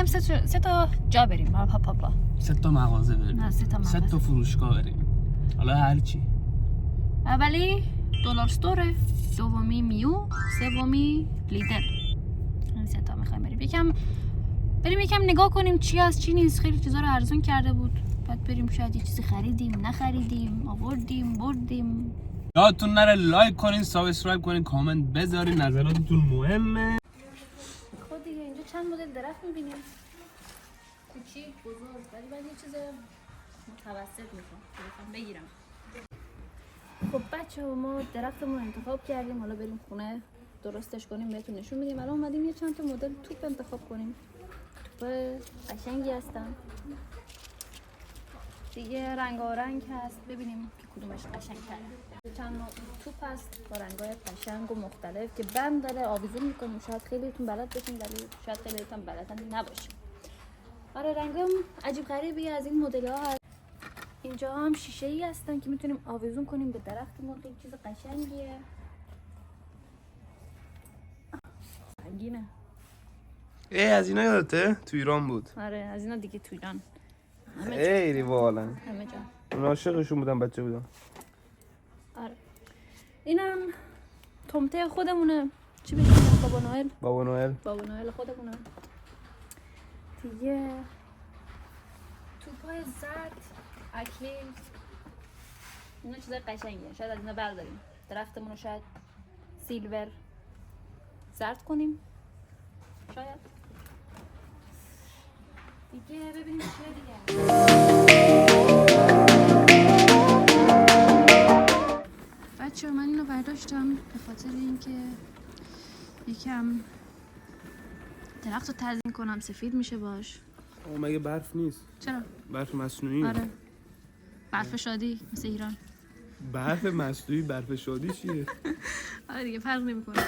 میخوایم سه تا جا بریم. پاپا 3 تا مغازه بریم. نه 3 تا مغازه. 3 تا فروشگاه بریم. حالا هر چی. اولی دلار استوره، دومی میو، سومی لیدر. این 3 تا میخوایم بریم یکم نگاه کنیم چی از چی نیست. خیلی چیزا رو ارزون کرده بود. بعد بریم شاید یه چیزی خریدیم، نخریدیم، آوردیم، بردیم. یادتون نره لایک کنین، سابسکرایب کنین، کامنت بذارین، نظراتتون مهمه. خود دیگه اینجا چند مدل درخت می‌بینیم. کوچیک، بزرگ، ولی باید یه چیز متوسط میخوام بگیرم. خب بچه‌ها ما درختمون انتخاب کردیم، حالا بریم خونه درستش کنیم بهتون نشون میدیم. الان اومدیم یه چند تا مدل توپ انتخاب کنیم. توپ قشنگی هستن. دیگه رنگارنگ هست، ببینیم که کدومش قشنگ‌تره. چند نوع توپ هست با رنگ‌های قشنگ و مختلف که بند داره، آویزون می‌کنیم. شاید خیلیتون بلد باشین ولی شاید خیلیتون بلد نباشین. آره رنگام عجیب غریبی از این مدل‌ها هست. اینجا هم شیشه‌ای هستن که میتونیم آویزون کنیم به درختمون. خیلی چیز قشنگیه. سنگینه. از اینا یادته؟ تو ایران بود. آره از اینا دیگه تو ایران. خیلی باحالن. همه جا. من عاشقشون بودم بچه بودم. آره. اینم تمته خودمونه. چی بگیم؟ بابا نوئل خودمونه. دیگه توپای زرد، اکلیل، اینا چیزای قشنگیه. شاید از اینا برداریم. درختمون رو شاید سیلور زرد کنیم. شاید. دیگه ببینیم چیه دیگه. بچه من اینو برداشتم به خاطر اینکه یکم درخت رو تزیین کنم، سفید میشه باش. مگه برف نیست؟ چرا؟ برف مصنوعی. آره برف شادی مثل ایران. برف مصنوعی برف شادی چیه؟ آره دیگه فرق نمیکنه.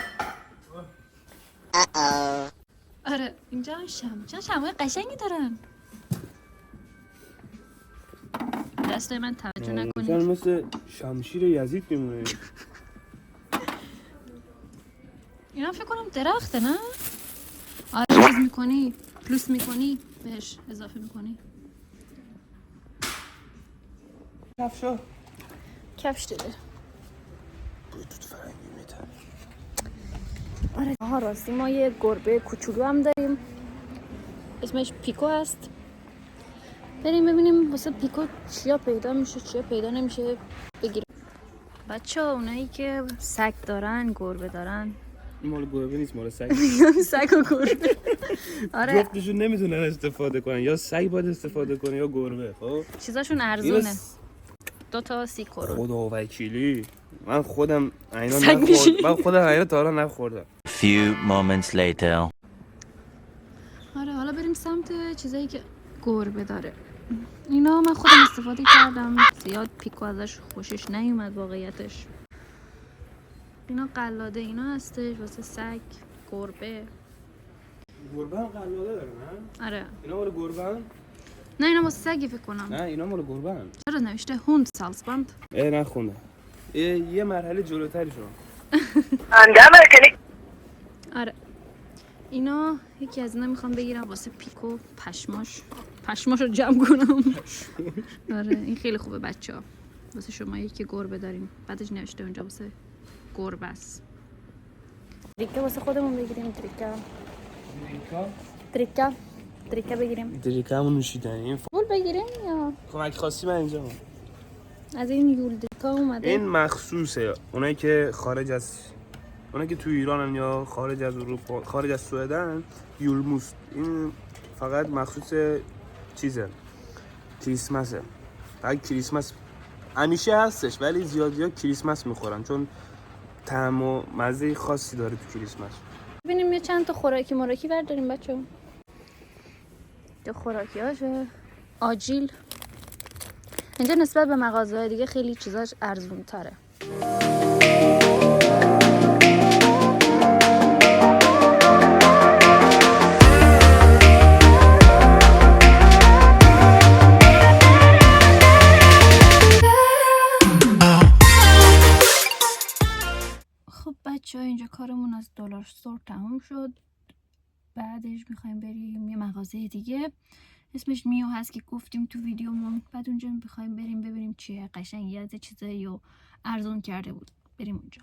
آره اینجا هم شمعای قشنگی دارن. دستای من توجه نکنید. مثل شمشیر یزید میمونه. اینا فکر کنم درخته نه؟ آره چیز میکنی پلوس میکنی بهش اضافه میکنی. کفش داره. بلوتوت فرنگی میتن. آره آها راستی ما یه گربه کوچولو هم داریم. اسمش پیکو هست. بریم ببینیم واسه پیکو چیا پیدا میشه چیا پیدا نمیشه بگیریم. بچه ها اونایی که سگ دارن گربه دارن، این مال گربه نیست مال سگ. سگ و گربه. آره جفتشون نمیتونن استفاده کنن، یا سگ باید استفاده کنه یا گربه. خب چیزاشون ارزونه. 2 30 کرون. خدا وکیلی من خودم عینا سگ میشی؟ من خودم عینا تا حالا نخوردم. Few moments later. آره حالا بریم سمت چیزایی که گربه داره. اینا من خودم استفاده کردم، زیاد پیکو ازش خوشش نیومد واقعیتش. اینا قلاده اینا هستش واسه سگ، گربه. گربه هم قلاده داره نه؟ آره اینا مال گربه هم؟ نه اینا واسه سگی فکر کنم. نه اینا مال گربه هم. چرا نوشته هوند سالسباند؟ نخوندم. یه مرحله جلوتری شما. آره اینا یکی از اینا میخوام بگیرم واسه پیکو. پشماش رو جمع کنم. آره این خیلی خوبه بچه ها واسه شمایی که گربه داریم. بعدش نوشته اونجا واسه گربه است. دریکه واسه خودمون بگیریم. دریکه بگیریم. دریکه همون نوشیدنی. فول بگیریم یا کمک خاصی من اینجا هم. از این یول دریکا اومده. این مخصوصه اونایی که اونایی که تو ایرانن یا خارج از اروپا، خارج از سوئدن. یولموس این فقط مخصوص چیزه کریسمسه. فقط کریسمس همیشه هستش ولی زیادیا کریسمس میخورن چون طعم و مزه خاصی داره تو کریسمس. ببینیم یه چند تا خوراکی برداریم بچه‌ها. یه خوراکی هاشه آجیل. اینجا نسبت به مغازه‌های دیگه خیلی چیزاش ارزون تره. خب بچه ها اینجا کارمون از دلار استور تموم شد. بعدش میخوایم بریم یه مغازه دیگه اسمش میو هست که گفتیم تو ویدیومون. بعد اونجا میخوایم بریم ببینیم چیه، قشنگ یه چیزایی رو ارزون کرده بود، بریم اونجا.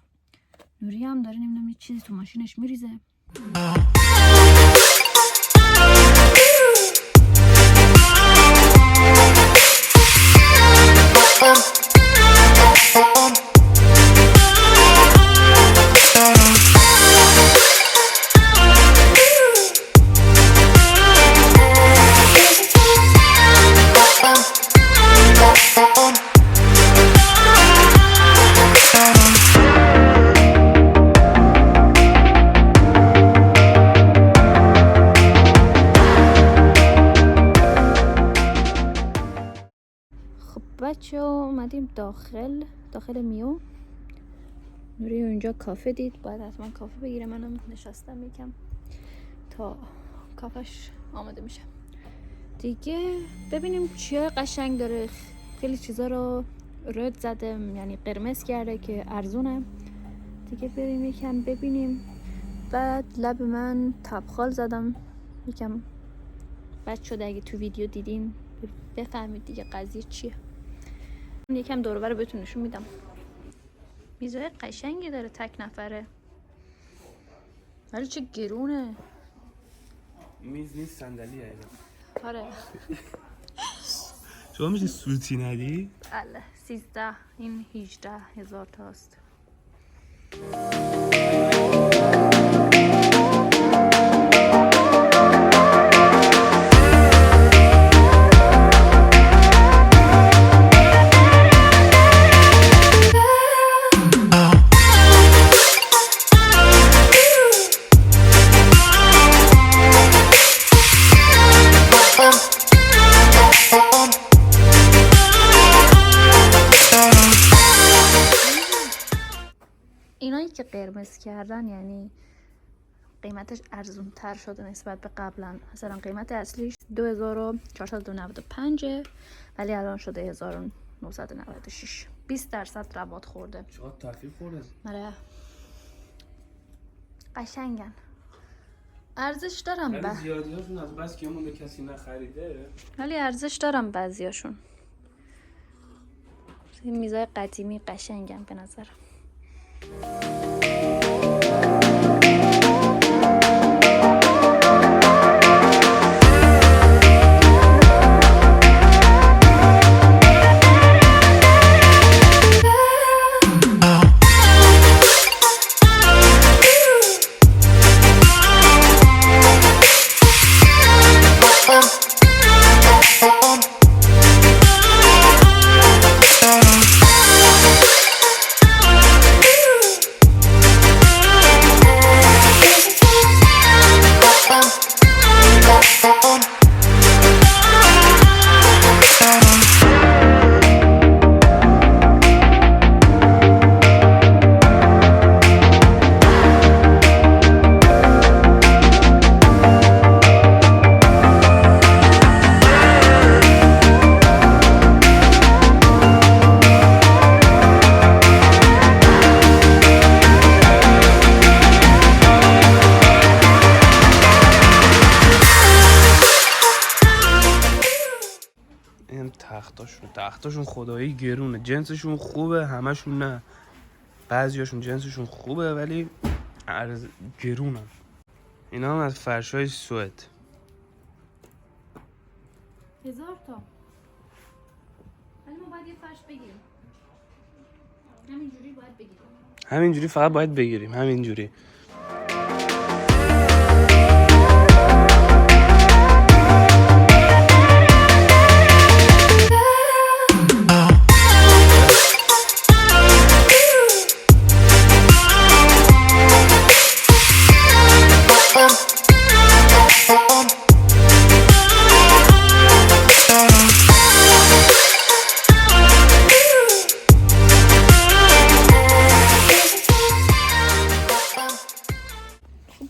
نوری هم داره نمیدونم یه چیزی تو ماشینش میریزه. بچه اومدیم داخل میو. نوری اونجا کافه دید، باید حتما کافه بگیره. منم نشستم یکم تا کافش آماده میشه دیگه. ببینیم چیه قشنگ داره. خیلی چیزا رو رد زده، یعنی قرمز کرده که ارزونه دیگه. بریم یکم ببینیم. بعد لب من تبخال زدم یکم بد شده، اگه تو ویدیو دیدین بفهمید دیگه قضیه چیه. یکم دور و بر بهتون نشون میدم. میزای قشنگی داره، تک نفره، ولی چه گرونه. میز نیست، صندلیه اینا. آره. شما میشه سوتی ندی؟ بله 13 این 18,000 تاست. اینایی که قرمز کردن یعنی قیمتش ارزون تر شده نسبت به قبلا. مثلا قیمت اصلیش 2495 ولی الان شده 1996. 20% ربات خورده. چقدر تخفیف خورده؟ آره قشنگن، ارزش دارم. ولی زیادیاشون از بس که همون به کسی نخریده، ولی ارزش دارم بعضیاشون. این میزای قدیمی قشنگن به نظرم. تختاشون خدایی گرونه، جنسشون خوبه، همشون نه، بعضیاشون جنسشون خوبه ولی گرونن. اینا هم از فرشای سوئد. 1000 تا. ولی ما باید یه فرش بگیریم. همینجوری باید بگیریم. همینجوری فقط باید بگیریم، همینجوری.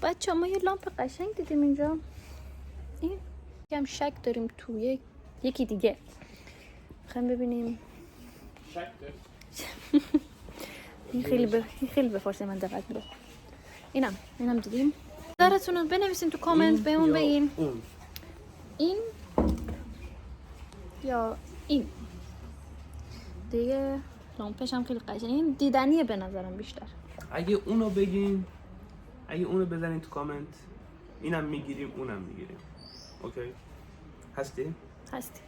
بچه ما یه لامپ قشنگ دیدیم اینجا. این یکم شک داریم تو یکی دیگه. میخوایم ببینیم. شک داریم. این خیلی به فارسی من دقت میده. اینم دیدیم. نظرتون رو بنویسین تو کامنت بهمون بگین. این یا این دیگه. لامپش هم خیلی قشنگه، این دیدنیه به نظرم بیشتر. اگه اونو بگین، اگه اونو بزنین تو کامنت، اینم میگیریم اونم میگیریم. اوکی هستی؟ هستی.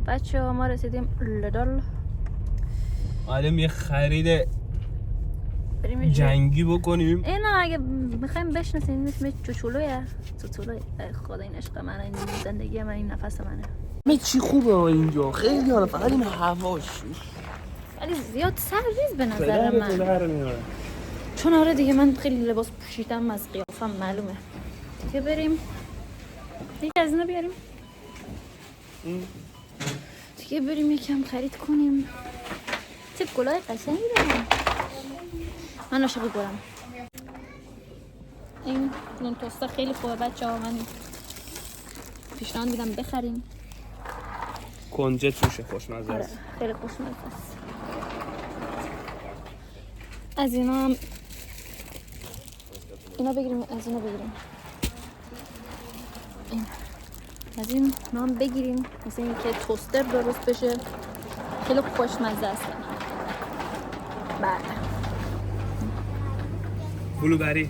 بچه ها ما رسیدیم لدل. آدم یه خرید بریم جنگی بکنیم. اینا اگه میخوایم بشناسین اسم چوچولویه. چوچولوی خدا این عشق منه، این زندگی من، این نفس منه. همه چی خوبه اینجا، خیلی حالا، فقط این هواش ولی زیاد سرریز به نظر من. چون آره دیگه من خیلی لباس پوشیدم، از قیافم معلومه. دیگه بریم دیگه از اینا بیاریم دیگه، بریم یکم خرید کنیم. چه گلای قشنگی دارم. من عاشق گلم. این نون توستا خیلی خوبه بچه ها، من پیشنهاد میدم بخریم. کنجه توشه خوشمزه آره است. خیلی خوشمزه است. از اینا هم اینا بگیریم، از اینا بگیریم، این از این هم بگیریم، مثل این که توستر درست بشه، خیلی خوشمزه است. بعد بلوبری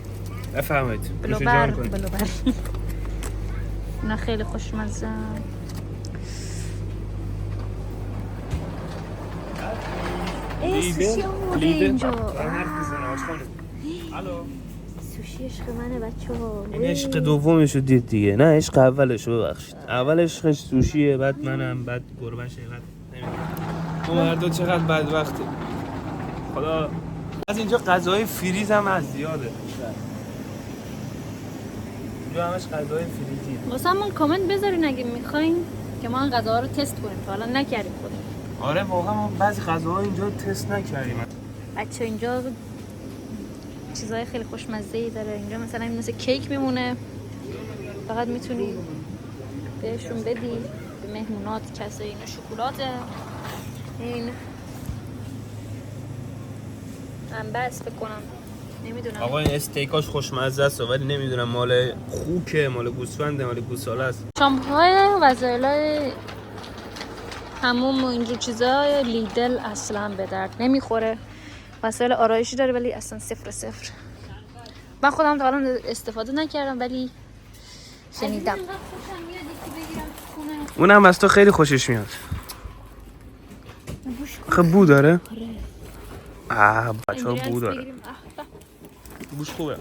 بفهمید. بلوبر اینا خیلی خوشمزه. سوشی آموده اینجا. سوشی عشق منه بچه ها. این عشق دومشو دید دیگه، نه عشق اولشو ببخشید. اول عشقش سوشیه، بعد منم، بعد گربشه، بعد نمیدونم. ما هر دو چقدر بدبختی. خدا از اینجا غذای فریز هم از زیاده. اینجا همش غذای فریزیه. واسه همون کامنت بذارین اگه میخواین که ما این غذاها رو تست کنیم، تا حالا نکردیم خودمون. آره واقعا ما بعضی غذاها اینجا تست نکردیم. بچه اینجا چیزای خیلی خوشمزه‌ای داره. اینجا مثلا این مثل کیک میمونه، فقط میتونی بهشون بدی به مهمونات، کسایی. اینا شکلاته، این انبست فکر کنم، نمیدونم. آقا این استیکاش خوشمزه است ولی نمیدونم مال خوکه، مال گوسفنده، مال گوساله است. شامپوهای وسایلای حموم و اینجور چیزای لیدل اصلا به درد نمیخوره. وسایل آرایشی داره ولی اصلا 0. من خودم تا الان استفاده نکردم ولی شنیدم. اونم از تو خیلی خوشش میاد. خب بو داره؟ آره. بچه ها بو داره. بوش خوبه.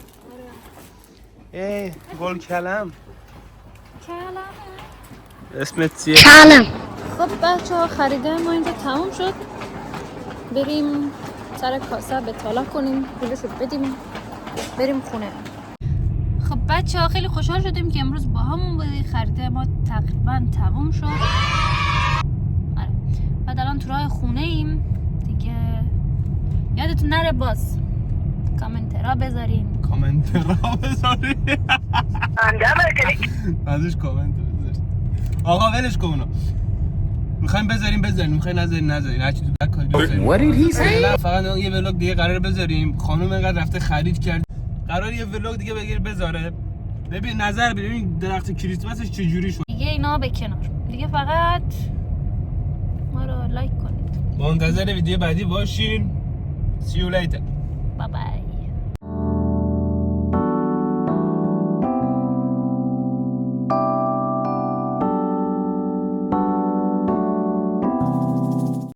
گل کلم. اسمت چیه؟ کلم. خب بچه ها خریده ما اینجا تموم شد. بریم سر کاسه به تالا کنیم، پولشو بدیم، بریم خونه. خب بچه ها خیلی خوشحال شدیم که امروز با همون بودی. خریده ما تقریبا تموم شد. آره. بعد الان تو راه خونه ایم دیگه. یادتون نره باز کامنترها بذارین. ازش کامنت بذارین. آقا ولش کن اونو. میخوایم بذاریم، میخوایم نذارین هر چی تو کاری بذاریم. فقط یه ولاگ دیگه قرار بذاریم. خانم اینقدر رفته خرید کرد، قرار یه ولاگ دیگه بذاره. ببین نظر ببین درخت کریسمسش چجوری شد. دیگه اینا به کنار. دیگه فقط ما رو لایک کنید. منتظر ویدیو بعدی باشین. See you later. بای بای.